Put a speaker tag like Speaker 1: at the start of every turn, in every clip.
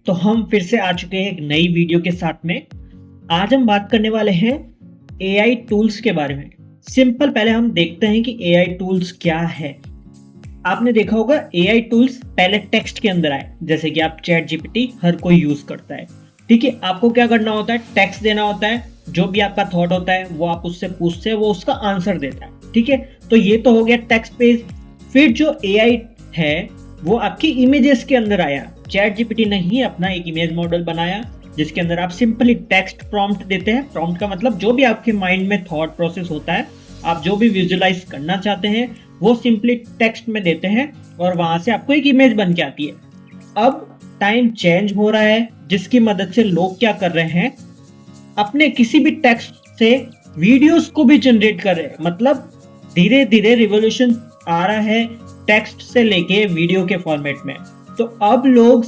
Speaker 1: तो हम फिर से आ चुके हैं एक नई वीडियो के साथ में। आज हम बात करने वाले हैं एआई टूल्स के बारे में। सिंपल पहले हम देखते हैं कि एआई टूल्स क्या है। आपने देखा होगा एआई टूल्स पहले टेक्स्ट के अंदर आए, जैसे कि आप चैट जीपीटी हर कोई यूज करता है। ठीक है, आपको क्या करना होता है, टेक्स्ट देना होता है, जो भी आपका थॉट होता है वो आप उससे पूछते हैं, वो उसका आंसर देता है। ठीक है, तो ये तो हो गया टेक्स्ट पेज। फिर जो एआई है वो आपकी इमेजेस के अंदर आया। चैट जीपीटी ने ही अपना एक इमेज मॉडल बनाया जिसके अंदर आप सिंपली टेक्स्ट प्रॉम्प्ट देते हैं। प्रॉम्प्ट का मतलब जो भी आपके माइंड में थॉट प्रोसेस होता है, आप जो भी विजुअलाइज करना चाहते हैं वो सिंपली टेक्स्ट में देते हैं और वहां से आपको एक इमेज बन के आती है। अब टाइम चेंज हो रहा है जिसकी मदद से लोग क्या कर रहे हैं, अपने किसी भी टेक्स्ट से वीडियोस को भी जनरेट कर रहे हैं। मतलब धीरे धीरे रिवॉल्यूशन आ रहा है टेक्स्ट से लेके वीडियो के फॉर्मेट में। तो अब लोग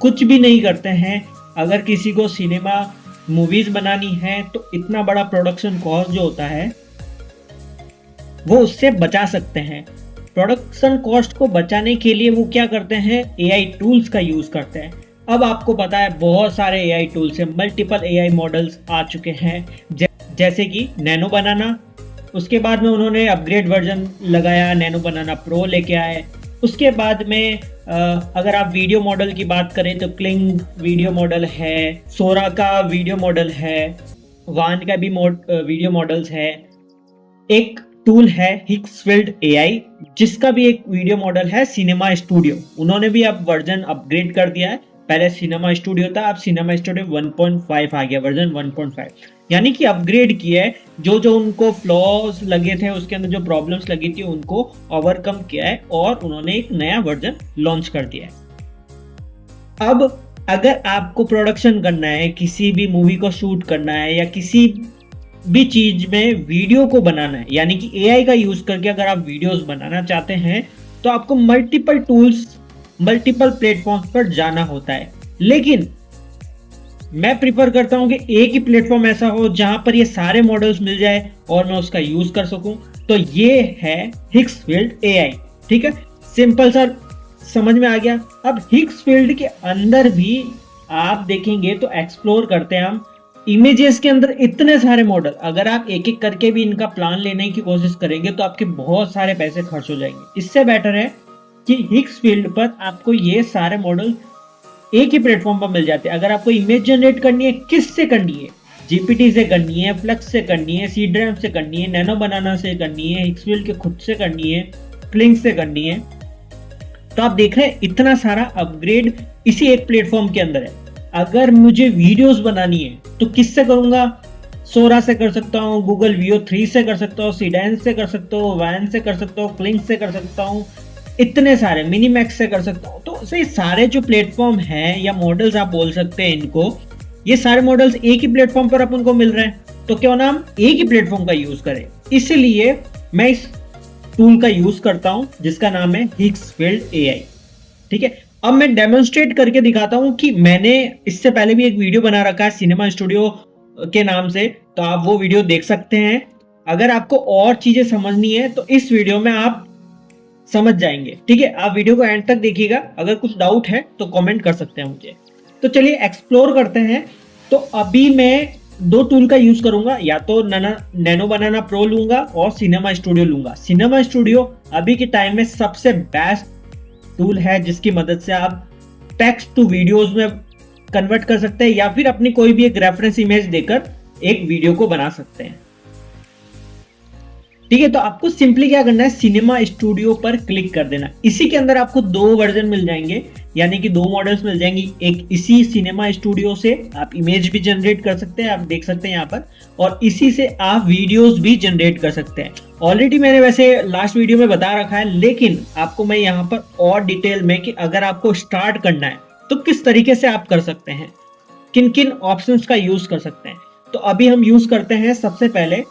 Speaker 1: कुछ भी नहीं करते हैं। अगर किसी को सिनेमा मूवीज बनानी है तो इतना बड़ा प्रोडक्शन कॉस्ट जो होता है वो उससे बचा सकते हैं। प्रोडक्शन कॉस्ट को बचाने के लिए वो क्या करते हैं, एआई टूल्स का यूज करते हैं। अब आपको पता है बहुत सारे एआई टूल्स हैं, मल्टीपल एआई मॉडल्स आ चुके हैं, जैसे कि नैनो बनाना। उसके बाद में उन्होंने अपग्रेड वर्जन लगाया, नैनो बनाना प्रो लेके आए। उसके बाद में अगर आप वीडियो मॉडल की बात करें तो क्लिंग वीडियो मॉडल है, सोरा का वीडियो मॉडल है, वान का भी वीडियो मॉडल्स है। एक टूल है हिक्सफील्ड एआई जिसका भी एक वीडियो मॉडल है, सिनेमा स्टूडियो। उन्होंने भी अब वर्जन अपग्रेड कर दिया है। पहले सिनेमा स्टूडियो था, अब सिनेमा स्टूडियो 1.5 आ गया, वर्जन 1.5, यानी कि अपग्रेड किया है। जो जो उनको फ्लॉज लगे थे, उसके अंदर जो प्रॉब्लम्स लगी थी उनको ओवरकम किया है और उन्होंने एक नया वर्जन लॉन्च कर दिया है। अब अगर आपको प्रोडक्शन करना है, किसी भी मूवी को शूट करना है या किसी भी चीज में वीडियो को बनाना है, यानी कि एआई का यूज करके अगर आप वीडियोस बनाना चाहते हैं तो आपको मल्टीपल टूल्स, मल्टीपल प्लेटफॉर्म्स पर जाना होता है। लेकिन मैं प्रिफर करता हूं कि एक ही प्लेटफॉर्म ऐसा हो जहां पर ये सारे मॉडल्स मिल जाए और मैं उसका यूज कर सकूं। तो ये है हिक्सफील्ड एआई। ठीक है, सिंपल सा समझ में आ गया। अब हिक्सफील्ड के अंदर भी आप देखेंगे तो एक्सप्लोर करते हैं हम इमेजेस के अंदर इतने सारे मॉडल। अगर आप एक एक करके भी इनका प्लान लेने की कोशिश करेंगे तो आपके बहुत सारे पैसे खर्च हो जाएंगे। इससे बेटर है कि हिक्सफील्ड पर आपको ये सारे मॉडल एक ही प्लेटफॉर्म पर मिल जाते हैं। अगर आपको इमेज जनरेट करनी है, किससे करनी है, जीपीटी से करनी है, फ्लक्स से करनी है, सीड्राम से करनी है, नैनो बनाना से करनी है, हिक्सफील्ड के खुद से करनी है, क्लिंग से करनी है, तो आप देख रहे हैं इतना सारा अपग्रेड इसी एक प्लेटफॉर्म के अंदर है। अगर मुझे वीडियोस बनानी है तो किससे करूंगा, सोरा से कर सकता हूँ, गूगल वीओ 3 से कर सकता हूँ, सीडेंस से कर सकता हूँ, वैन से कर सकता हूँ, क्लिंग से कर सकता हूँ, इतने सारे मिनीमैक्स से कर सकता हूँ। तो ये सारे जो प्लेटफॉर्म हैं या मॉडल्स आप बोल सकते हैं इनको, ये सारे मॉडल्स एक ही प्लेटफॉर्म पर अपन को मिल रहे हैं, तो क्यों ना हम एक ही प्लेटफॉर्म का यूज करें। इसलिए मैं इस टूल का यूज करता हूं जिसका नाम है हिक्सफील्ड एआई। ठीक है, अब मैं डेमोन्स्ट्रेट करके दिखाता हूं कि मैंने इससे पहले भी एक वीडियो बना रखा है सिनेमा स्टूडियो के नाम से, तो आप वो वीडियो देख सकते हैं। अगर आपको और चीजें समझनी है तो इस वीडियो में आप समझ जाएंगे। ठीक है, आप वीडियो को एंड तक देखिएगा। अगर कुछ डाउट है तो कमेंट कर सकते हैं मुझे। तो चलिए एक्सप्लोर करते हैं। तो अभी मैं दो टूल का यूज करूंगा, या तो नैनो बनाना प्रो लूंगा और सिनेमा स्टूडियो लूंगा। सिनेमा स्टूडियो अभी के टाइम में सबसे बेस्ट टूल है जिसकी मदद से आप टेक्स्ट टू वीडियोस में कन्वर्ट कर सकते हैं या फिर अपनी कोई भी एक रेफरेंस इमेज देकर एक वीडियो को बना सकते हैं। ठीक है, तो आपको सिंपली क्या करना है, सिनेमा स्टूडियो पर क्लिक कर देना। इसी के अंदर आपको दो वर्जन मिल जाएंगे, यानी कि दो मॉडल्स मिल जाएंगी। एक इसी सिनेमा स्टूडियो से आप इमेज भी जनरेट कर सकते हैं, आप देख सकते हैं यहाँ पर, और इसी से आप वीडियोस भी जनरेट कर सकते हैं। ऑलरेडी मैंने वैसे लास्ट वीडियो में बता रखा है, लेकिन आपको मैं यहाँ पर और डिटेल में कि अगर आपको स्टार्ट करना है तो किस तरीके से आप कर सकते हैं, किन किन ऑप्शंस का यूज कर सकते हैं। तो अभी हम यूज करते हैं, सबसे पहले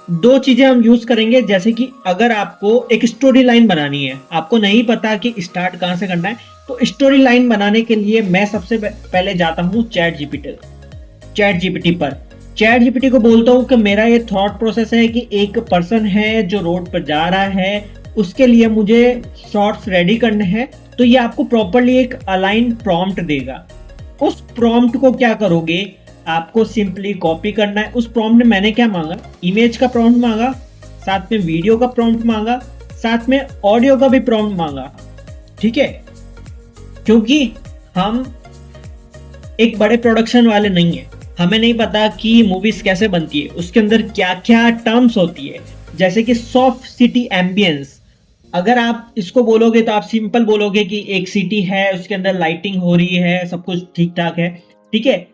Speaker 1: दो चीजें हम यूज करेंगे। जैसे कि अगर आपको एक स्टोरी लाइन बनानी है, आपको नहीं पता कि स्टार्ट कहां से करना है, तो स्टोरी लाइन बनाने के लिए मैं सबसे पहले जाता हूं चैट जीपीटी पर। चैट जीपीटी को बोलता हूं कि मेरा ये थॉट प्रोसेस है कि एक पर्सन है जो रोड पर जा रहा है, उसके लिए मुझे शॉर्ट्स रेडी करने हैं। तो ये आपको प्रॉपर्ली एक अलाइन प्रॉम्प्ट देगा। उस प्रॉम्प्ट को क्या करोगे, आपको सिंपली कॉपी करना है। उस प्रॉम्प्ट में मैंने क्या मांगा, इमेज का प्रॉम्प्ट मांगा, साथ में वीडियो का प्रॉम्प्ट मांगा, साथ में ऑडियो का भी प्रॉम्प्ट मांगा, ठीक है। क्योंकि हम एक बड़े प्रोडक्शन वाले नहीं है, हमें नहीं पता कि मूवीज कैसे बनती है, उसके अंदर क्या क्या टर्म्स होती है, जैसे कि सॉफ्ट सिटी एम्बियंस। अगर आप इसको बोलोगे तो आप सिंपल बोलोगे कि एक सिटी है, उसके अंदर लाइटिंग हो रही है, सब कुछ ठीक ठाक है, ठीक है।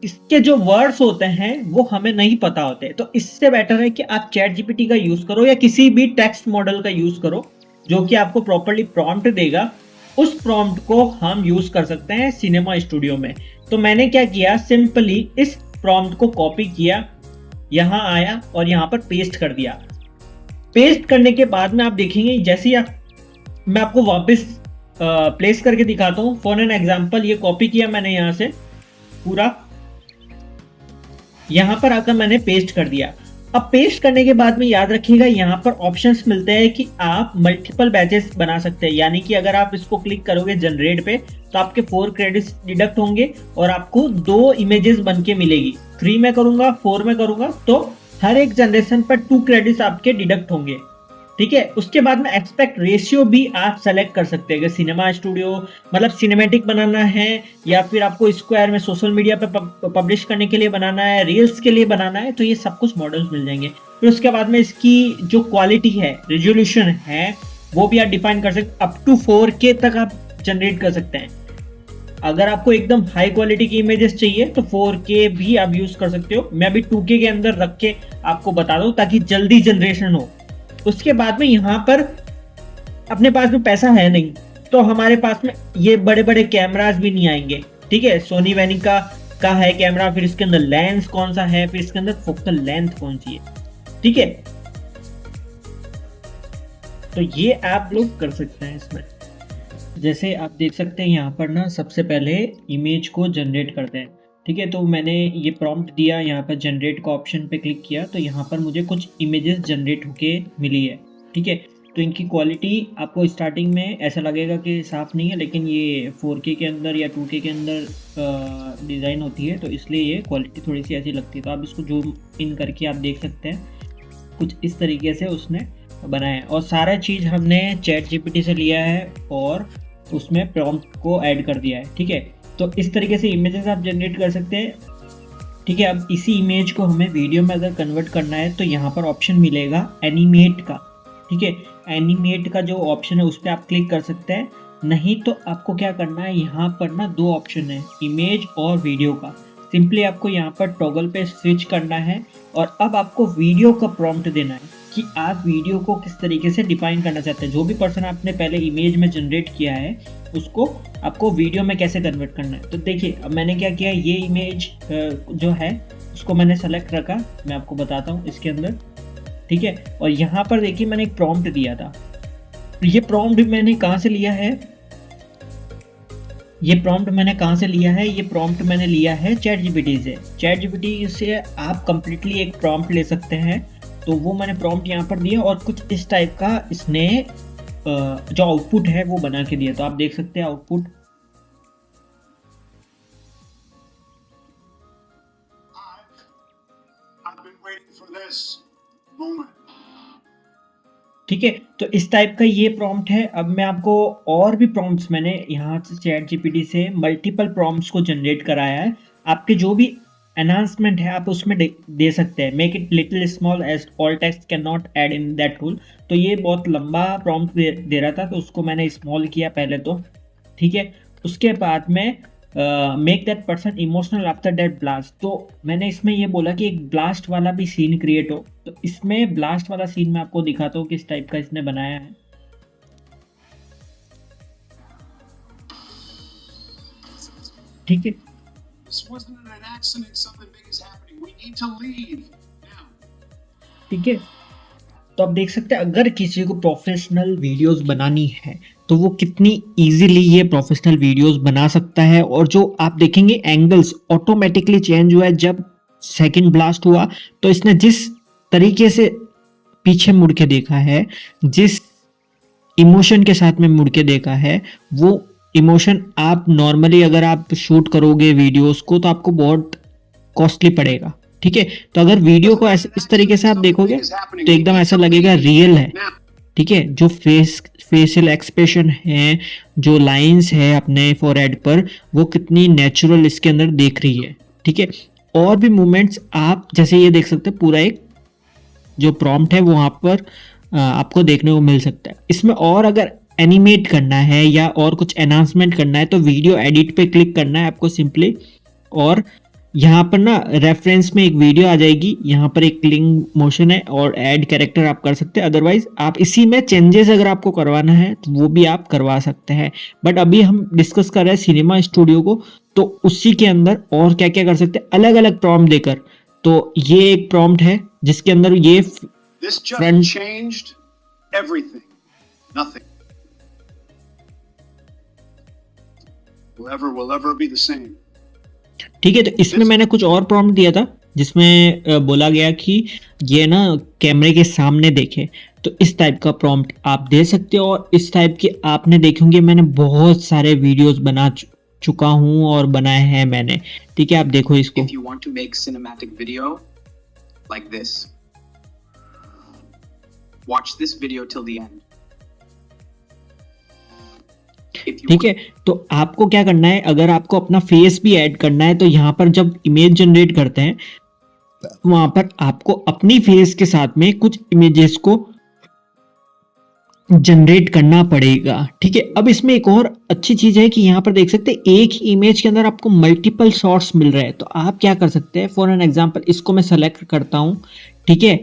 Speaker 1: इसके जो वर्ड्स होते हैं वो हमें नहीं पता होते, तो इससे बेटर है कि आप चैट जीपीटी का यूज करो या किसी भी टेक्स्ट मॉडल का यूज करो जो कि आपको प्रॉपरली प्रॉम्प्ट देगा। उस प्रॉम्प्ट को हम यूज कर सकते हैं सिनेमा स्टूडियो में। तो मैंने क्या किया, सिंपली इस प्रॉम्प्ट को कॉपी किया, यहां आया और यहां पर पेस्ट कर दिया। पेस्ट करने के बाद में आप देखेंगे, जैसे ही मैं आपको वापस प्लेस करके दिखाता हूँ फॉर एन एग्जाम्पल। ये कॉपी किया मैंने यहाँ से पूरा, यहां पर आकर मैंने पेस्ट कर दिया। अब पेस्ट करने के बाद में याद रखिएगा, यहाँ पर ऑप्शंस मिलते हैं कि आप मल्टीपल बैचेस बना सकते हैं। यानी कि अगर आप इसको क्लिक करोगे जनरेट पे, तो आपके 4 क्रेडिट्स डिडक्ट होंगे और आपको 2 इमेजेस बन के मिलेगी। 3 में करूंगा, 4 में करूंगा, तो हर एक जनरेशन पर 2 क्रेडिट्स आपके डिडक्ट होंगे, ठीक है। उसके बाद में एक्सपेक्ट रेशियो भी आप सेलेक्ट कर सकते हैं। अगर सिनेमा स्टूडियो मतलब सिनेमैटिक बनाना है, या फिर आपको स्क्वायर में सोशल मीडिया पे पब्लिश करने के लिए बनाना है, रील्स के लिए बनाना है, तो ये सब कुछ मॉडल्स मिल जाएंगे। फिर उसके बाद में इसकी जो क्वालिटी है, रेजोल्यूशन है, वो भी आप डिफाइन कर सकते, अप टू 4K तक आप जनरेट कर सकते हैं। अगर आपको एकदम हाई क्वालिटी की इमेजेस चाहिए तो 4K भी आप यूज कर सकते हो। मैं अभी 2K के अंदर रख के आपको बता दूं ताकि जल्दी जनरेशन हो। उसके बाद में यहाँ पर अपने पास में पैसा है नहीं, तो हमारे पास में ये बड़े बड़े कैमरास भी नहीं आएंगे, ठीक है। सोनी वैनी का है कैमरा, फिर इसके अंदर लेंस कौन सा है, फिर इसके अंदर फोकल लेंथ कौन सी है, ठीक है। तो ये आप लोग कर सकते हैं इसमें। जैसे आप देख सकते हैं यहाँ पर ना, सबसे पहले इमेज को जनरेट करते हैं, ठीक है। तो मैंने ये प्रॉम्प्ट दिया, यहाँ पर जनरेट का ऑप्शन पे क्लिक किया, तो यहाँ पर मुझे कुछ इमेजेस जनरेट होके मिली है, ठीक है। तो इनकी क्वालिटी आपको स्टार्टिंग में ऐसा लगेगा कि साफ़ नहीं है, लेकिन ये 4K के अंदर या 2K के अंदर डिज़ाइन होती है, तो इसलिए ये क्वालिटी थोड़ी सी ऐसी लगती है। तो आप इसको जूम इन करके आप देख सकते हैं, कुछ इस तरीके से उसने बनाया है। और सारा चीज़ हमने चैट जीपीटी से लिया है और उसमें प्रॉम्प्ट को ऐड कर दिया है, ठीक है। तो इस तरीके से इमेजेस आप जनरेट कर सकते हैं, ठीक है। अब इसी इमेज को हमें वीडियो में अगर कन्वर्ट करना है तो यहाँ पर ऑप्शन मिलेगा एनिमेट का, ठीक है। एनिमेट का जो ऑप्शन है उस पर आप क्लिक कर सकते हैं। नहीं तो आपको क्या करना है, यहाँ पर ना 2 ऑप्शन है, इमेज और वीडियो का। सिंपली आपको यहाँ पर टॉगल पे स्विच करना है और अब आपको वीडियो का प्रॉम्प्ट देना है कि आप वीडियो को किस तरीके से डिफाइन करना चाहते हैं। जो भी पर्सन आपने पहले इमेज में जनरेट किया है उसको आपको वीडियो में कैसे कन्वर्ट करना है। तो देखिए, अब मैंने क्या किया, ये इमेज जो है उसको मैंने सेलेक्ट रखा, मैं आपको बताता हूँ इसके अंदर, ठीक है। और यहाँ पर देखिए मैंने एक प्रॉम्प्ट दिया था। ये प्रॉम्प्ट मैंने कहाँ से लिया है, ये प्रॉम्प्ट मैंने लिया है चैट जीपीटी से। चैट जीपीटी से आप कंप्लीटली एक प्रॉम्प्ट ले सकते हैं। तो वो मैंने प्रॉम्प्ट यहाँ पर दिया और कुछ इस टाइप का इसने जो आउटपुट है वो बना के दिया। तो आप देख सकते हैं आउटपुट, ठीक है। तो इस टाइप का ये प्रॉम्प्ट है। अब मैं आपको और भी प्रॉम्प्ट्स, मैंने यहाँ से चैट जीपीटी से मल्टीपल प्रॉम्प्ट्स को जनरेट कराया है। आपके जो भी एनहांसमेंट है आप उसमें दे सकते हैं। Make it little small as all text can not add in that tool. तो ये बहुत लंबा प्रॉम्प्ट दे रहा था, तो उसको मैंने स्मॉल किया पहले तो, ठीक है। उसके बाद में make that person emotional after that blast. तो मैंने इसमें ये बोला कि एक ब्लास्ट वाला भी सीन क्रिएट हो। तो इसमें ब्लास्ट वाला सीन मैं आपको दिखाता हूँ किस टाइप का इसने बनाया है, ठीक है। ठीक है, तो आप देख सकते हैं अगर किसी को प्रोफेशनल वीडियोस बनानी है तो वो कितनी इजीली ये प्रोफेशनल वीडियोस बना सकता है। और जो आप देखेंगे एंगल्स ऑटोमेटिकली चेंज हुआ है जब सेकंड ब्लास्ट हुआ। तो इसने जिस तरीके से पीछे मुड़ के देखा है, जिस इमोशन के साथ में मुड़ के देखा है, वो इमोशन आप नॉर्मली अगर आप शूट करोगे वीडियोस को तो आपको बहुत कॉस्टली पड़ेगा, ठीक है। तो अगर वीडियो को ऐसे इस तरीके से आप देखोगे तो एकदम ऐसा लगेगा रियल है, ठीक है। जो फेशियल एक्सप्रेशन है, जो लाइंस है अपने फोरहेड पर, वो कितनी नेचुरल इसके अंदर देख रही है, ठीक है। और भी मूवमेंट्स आप जैसे ये देख सकते हैं, पूरा एक जो प्रॉम्प्ट है वो वहाँ पर आपको देखने को मिल सकता है। इसमें और अगर एनिमेट करना है या और कुछ एनहांसमेंट करना है तो वीडियो एडिट पे क्लिक करना है आपको सिंपली, और यहाँ पर ना रेफरेंस में एक वीडियो आ जाएगी, यहाँ पर एक क्लिंग मोशन है और ऐड कैरेक्टर आप कर सकते हैं। अदरवाइज आप इसी में चेंजेस अगर आपको करवाना है तो वो भी आप करवा सकते हैं। बट अभी हम डिस्कस कर रहे हैं सिनेमा स्टूडियो को, तो उसी के अंदर और क्या क्या कर सकते हैं अलग अलग प्रॉम्प्ट देकर। तो ये एक प्रॉम्प्ट है जिसके अंदर ये front
Speaker 2: changed everything. Nothing will ever be the same.
Speaker 1: ठीक है। तो इसमें मैंने कुछ और प्रॉम्प्ट दिया था जिसमें बोला गया कि ये ना कैमरे के सामने देखे, तो इस टाइप का प्रॉम्प्ट आप दे सकते हो। और इस टाइप के आपने देखे होंगे, मैंने बहुत सारे वीडियोस बना चुका हूँ और बनाए हैं मैंने, ठीक है। आप देखो इसको।
Speaker 2: If you want to make cinematic video like this, watch this video till the end.
Speaker 1: ठीक है। तो आपको क्या करना है, अगर आपको अपना फेस भी ऐड करना है तो यहाँ पर जब इमेज जनरेट करते हैं वहां पर आपको अपनी फेस के साथ में कुछ इमेजेस को जनरेट करना पड़ेगा, ठीक है। अब इसमें एक और अच्छी चीज है कि यहाँ पर देख सकते हैं एक ही इमेज के अंदर आपको मल्टीपल शॉट्स मिल रहे हैं। तो आप क्या कर सकते हैं, फॉर एन एग्जांपल इसको मैं सेलेक्ट करता हूँ, ठीक है।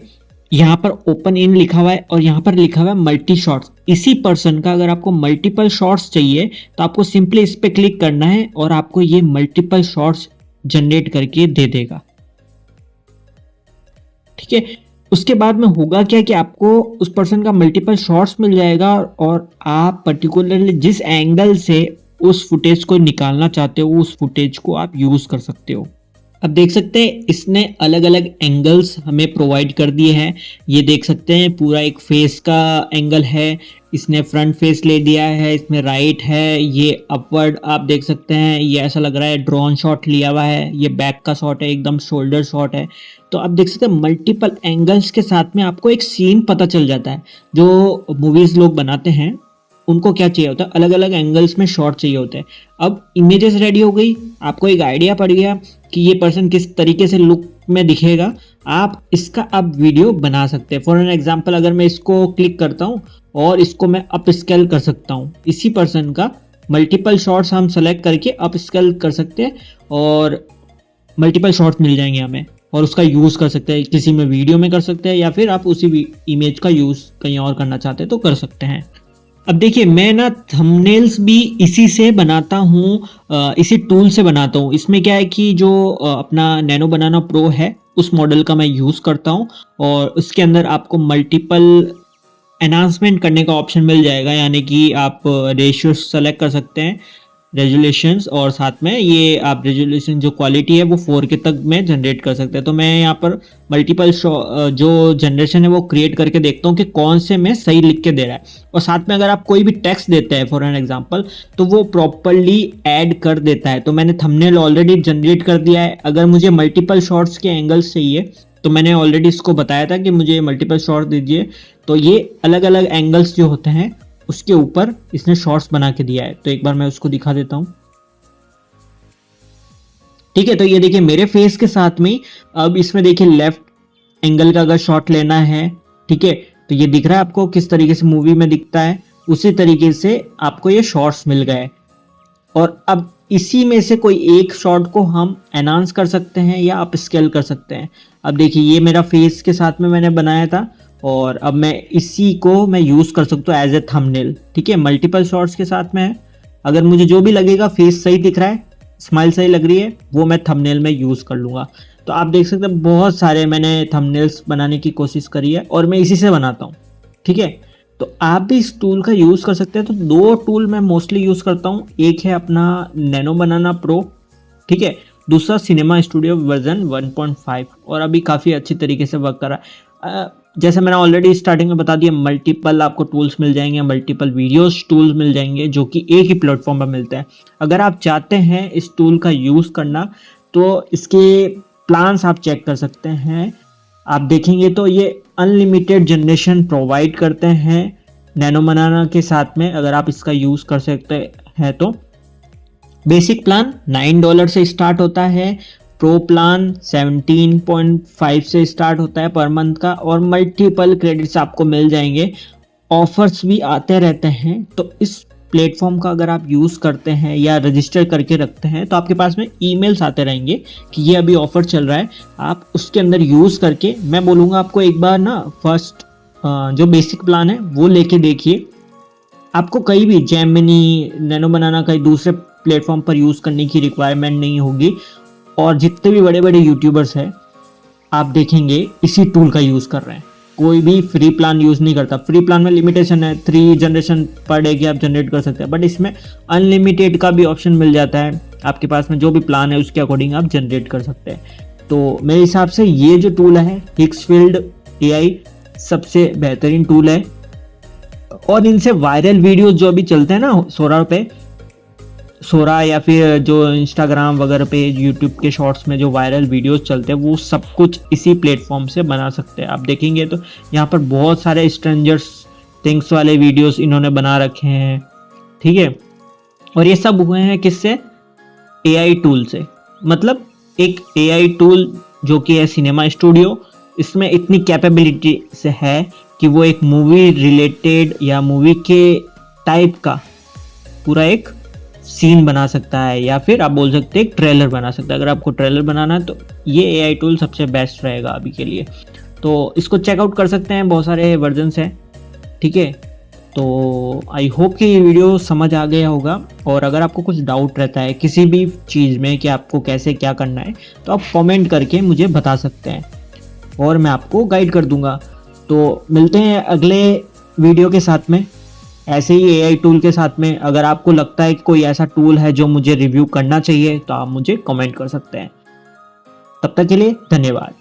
Speaker 1: यहाँ पर ओपन इन लिखा हुआ है और यहाँ पर लिखा हुआ है मल्टी शॉट्स। इसी पर्सन का अगर आपको मल्टीपल शॉट्स चाहिए तो आपको सिंपली इस पे क्लिक करना है और आपको ये मल्टीपल शॉट्स जनरेट करके दे देगा, ठीक है। उसके बाद में होगा क्या कि आपको उस पर्सन का मल्टीपल शॉट्स मिल जाएगा और आप पर्टिकुलरली जिस एंगल से उस फुटेज को निकालना चाहते हो उस फुटेज को आप यूज कर सकते हो। अब देख सकते हैं इसने अलग अलग एंगल्स हमें प्रोवाइड कर दिए हैं। ये देख सकते हैं पूरा एक फेस का एंगल है, इसने फ्रंट फेस ले दिया है, इसमें राइट है, ये अपवर्ड आप देख सकते हैं, ये ऐसा लग रहा है ड्रोन शॉट लिया हुआ है, ये बैक का शॉट है, एकदम शोल्डर शॉट है। तो आप देख सकते हैं मल्टीपल एंगल्स के साथ में आपको एक सीन पता चल जाता है। जो मूवीज लोग बनाते हैं उनको क्या चाहिए होता है, अलग अलग एंगल्स में शॉट चाहिए होते हैं। अब इमेजेस रेडी हो गई, आपको एक आइडिया पड़ गया कि ये पर्सन किस तरीके से लुक में दिखेगा, आप इसका अब वीडियो बना सकते हैं। फॉर एन एग्जांपल अगर मैं इसको क्लिक करता हूँ और इसको मैं अप स्केल कर सकता हूँ, इसी पर्सन का मल्टीपल शॉट्स हम सेलेक्ट करके अप स्केल कर सकते हैं और मल्टीपल शॉट्स मिल जाएंगे हमें और उसका यूज़ कर सकते हैं, किसी में वीडियो में कर सकते हैं या फिर आप उसी इमेज का यूज़ कहीं और करना चाहते हैं तो कर सकते हैं। अब देखिए मैं ना थंबनेल्स भी इसी से बनाता हूँ, इसी टूल से बनाता हूँ। इसमें क्या है कि जो अपना नैनो बनाना प्रो है उस मॉडल का मैं यूज़ करता हूँ और उसके अंदर आपको मल्टीपल एनहांसमेंट करने का ऑप्शन मिल जाएगा, यानी कि आप रेशियो सेलेक्ट कर सकते हैं, रेजोल्यूशंस, और साथ में ये आप रेजोल्यूशन जो क्वालिटी है वो 4K तक में जनरेट कर सकते हैं। तो मैं यहाँ पर मल्टीपल जो जनरेशन है वो क्रिएट करके देखता हूँ कि कौन से में सही लिख के दे रहा है। और साथ में अगर आप कोई भी टेक्स्ट देते हैं फॉर एन एग्जांपल तो वो प्रॉपरली ऐड कर देता है। तो मैंने थंबनेल ऑलरेडी जनरेट कर दिया है। अगर मुझे मल्टीपल शॉट्स के एंगल्स चाहिए तो मैंने ऑलरेडी इसको बताया था कि मुझे मल्टीपल शॉट दीजिए, तो ये अलग अलग एंगल्स जो होते हैं उसके ऊपर इसने शॉर्ट्स बना के दिया है। तो एक बार मैं उसको दिखा देता हूं, ठीक है। तो ये देखिए मेरे फेस के साथ में अब इसमें देखिए लेफ्ट एंगल का अगर शॉट लेना है, ठीक है, तो ये दिख रहा है आपको किस तरीके से मूवी में दिखता है, उसी तरीके से आपको ये शॉर्ट्स मिल गए। और अब इसी में से कोई एक शॉट को हम एनहांस कर सकते हैं या अप स्केल कर सकते हैं। अब देखिए ये मेरा फेस के साथ में मैंने बनाया था और अब मैं इसी को मैं यूज़ कर सकता हूँ एज ए थंबनेल, ठीक है। मल्टीपल शॉट्स के साथ में है, अगर मुझे जो भी लगेगा फेस सही दिख रहा है, स्माइल सही लग रही है, वो मैं थंबनेल में यूज़ कर लूँगा। तो आप देख सकते हैं बहुत सारे मैंने थंबनेल्स बनाने की कोशिश करी है और मैं इसी से बनाता हूँ, ठीक है। तो आप भी इस टूल का यूज़ कर सकते हैं। तो दो टूल मैं मोस्टली यूज़ करता हूँ, एक है अपना नैनो बनाना प्रो, ठीक है, दूसरा सिनेमा स्टूडियो वर्जन 1.5 और अभी काफ़ी अच्छी तरीके से वर्क कर रहा है। जैसे मैंने ऑलरेडी स्टार्टिंग में बता दिया, मल्टीपल आपको टूल्स मिल जाएंगे, मल्टीपल वीडियोस टूल्स मिल जाएंगे जो कि एक ही प्लेटफॉर्म पर मिलते हैं। अगर आप चाहते हैं इस टूल का यूज़ करना तो इसके प्लान्स आप चेक कर सकते हैं। आप देखेंगे तो ये अनलिमिटेड जनरेशन प्रोवाइड करते हैं नैनो बनाना के साथ में, अगर आप इसका यूज़ कर सकते हैं तो। बेसिक प्लान $9 से स्टार्ट होता है, प्रो प्लान 17.5 से स्टार्ट होता है पर मंथ का, और मल्टीपल क्रेडिट्स आपको मिल जाएंगे। ऑफर्स भी आते रहते हैं, तो इस प्लेटफॉर्म का अगर आप यूज़ करते हैं या रजिस्टर करके रखते हैं तो आपके पास में ईमेल्स आते रहेंगे कि ये अभी ऑफर चल रहा है। आप उसके अंदर यूज़ करके, मैं बोलूँगा आपको एक बार ना फर्स्ट जो बेसिक प्लान है वो लेके देखिए। आपको कहीं भी जेमिनी, नैनो बनाना कहीं दूसरे प्लेटफॉर्म पर यूज़ करने की रिक्वायरमेंट नहीं होगी। और जितने भी बड़े बड़े यूट्यूबर्स हैं आप देखेंगे इसी टूल का यूज़ कर रहे हैं, कोई भी फ्री प्लान यूज़ नहीं करता। फ्री प्लान में लिमिटेशन है, 3 जनरेशन पर डे की आप जनरेट कर सकते हैं, बट इसमें अनलिमिटेड का भी ऑप्शन मिल जाता है। आपके पास में जो भी प्लान है उसके अकॉर्डिंग आप जनरेट कर सकते हैं। तो मेरे हिसाब से ये जो टूल है हिक्सफील्ड AI सबसे बेहतरीन टूल है। और इनसे वायरल वीडियोस जो अभी चलते हैं ना सोरा या फिर जो इंस्टाग्राम वगैरह पे, यूट्यूब के शॉर्ट्स में जो वायरल वीडियोस चलते हैं वो सब कुछ इसी प्लेटफॉर्म से बना सकते हैं। आप देखेंगे तो यहाँ पर बहुत सारे स्ट्रेंजर्स थिंग्स वाले वीडियोस इन्होंने बना रखे हैं, ठीक है। और ये सब हुए हैं किससे? AI टूल से। मतलब एक AI टूल जो कि है सिनेमा स्टूडियो, इसमें इतनी कैपेबिलिटी से है कि वो एक मूवी रिलेटेड या मूवी के टाइप का पूरा एक सीन बना सकता है, या फिर आप बोल सकते हैं एक ट्रेलर बना सकता है। अगर आपको ट्रेलर बनाना है तो ये AI टूल सबसे बेस्ट रहेगा अभी के लिए। तो इसको चेकआउट कर सकते हैं, बहुत सारे वर्जन्स हैं, ठीक है। तो आई होप कि ये वीडियो समझ आ गया होगा। और अगर आपको कुछ डाउट रहता है किसी भी चीज़ में कि आपको कैसे क्या करना है तो आप कमेंट करके मुझे बता सकते हैं और मैं आपको गाइड कर दूंगा। तो मिलते हैं अगले वीडियो के साथ में ऐसे ही AI टूल के साथ में। अगर आपको लगता है कि कोई ऐसा टूल है जो मुझे रिव्यू करना चाहिए तो आप मुझे कमेंट कर सकते हैं। तब तक के लिए धन्यवाद।